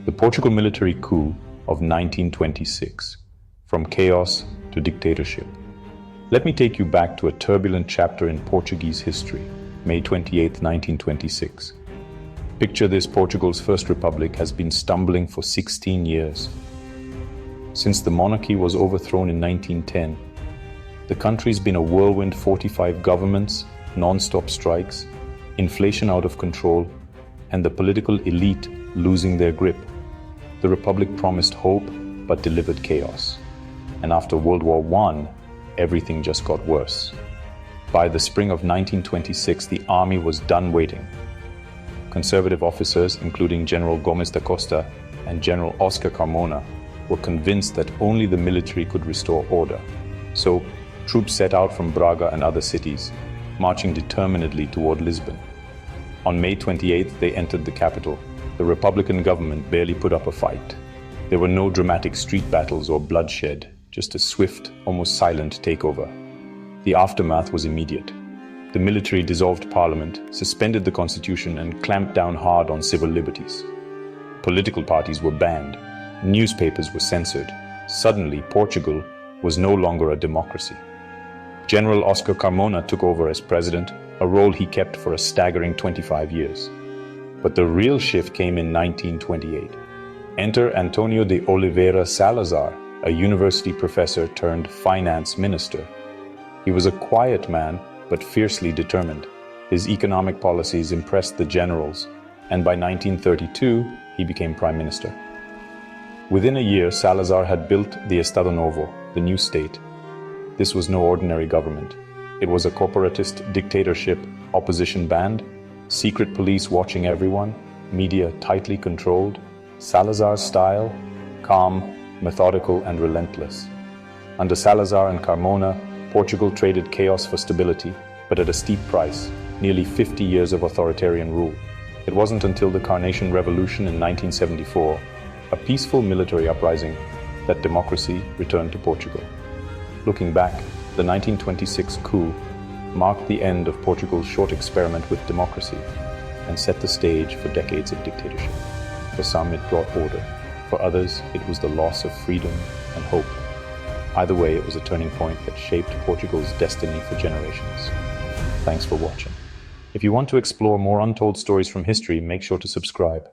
The Portugal military coup of 1926, from chaos to dictatorship. Let me take you back to a turbulent chapter in Portuguese history, May 28, 1926. Picture this: Portugal's first republic has been stumbling for 16 years. Since the monarchy was overthrown in 1910, the country's been a whirlwind: 45 governments, non-stop strikes, inflation out of control, and the political elite losing their grip. The republic promised hope, but delivered chaos. And after World War I, everything just got worse. By the spring of 1926, the army was done waiting. Conservative officers, including General Gomes da Costa and General Oscar Carmona, were convinced that only the military could restore order. So, troops set out from Braga and other cities, marching determinedly toward Lisbon. On May 28th, they entered the capital. The Republican government barely put up a fight. There were no dramatic street battles or bloodshed, just a swift, almost silent takeover. The aftermath was immediate. The military dissolved parliament, suspended the constitution, and clamped down hard on civil liberties. Political parties were banned. Newspapers were censored. Suddenly, Portugal was no longer a democracy. General Oscar Carmona took over as president, a role he kept for a staggering 25 years. But the real shift came in 1928. Enter Antonio de Oliveira Salazar, a university professor turned finance minister. He was a quiet man, but fiercely determined. His economic policies impressed the generals, and by 1932, he became prime minister. Within a year, Salazar had built the Estado Novo, the new state. This was no ordinary government. It was a corporatist dictatorship, opposition banned, secret police watching everyone, media tightly controlled. Salazar's style: calm, methodical, and relentless. Under Salazar and Carmona, Portugal traded chaos for stability, but at a steep price: nearly 50 years of authoritarian rule. It wasn't until the Carnation Revolution in 1974, a peaceful military uprising, that democracy returned to Portugal. Looking back, the 1926 coup marked the end of Portugal's short experiment with democracy and set the stage for decades of dictatorship. For some, it brought order. For others, it was the loss of freedom and hope. Either way, it was a turning point that shaped Portugal's destiny for generations. Thanks for watching. If you want to explore more untold stories from history, make sure to subscribe.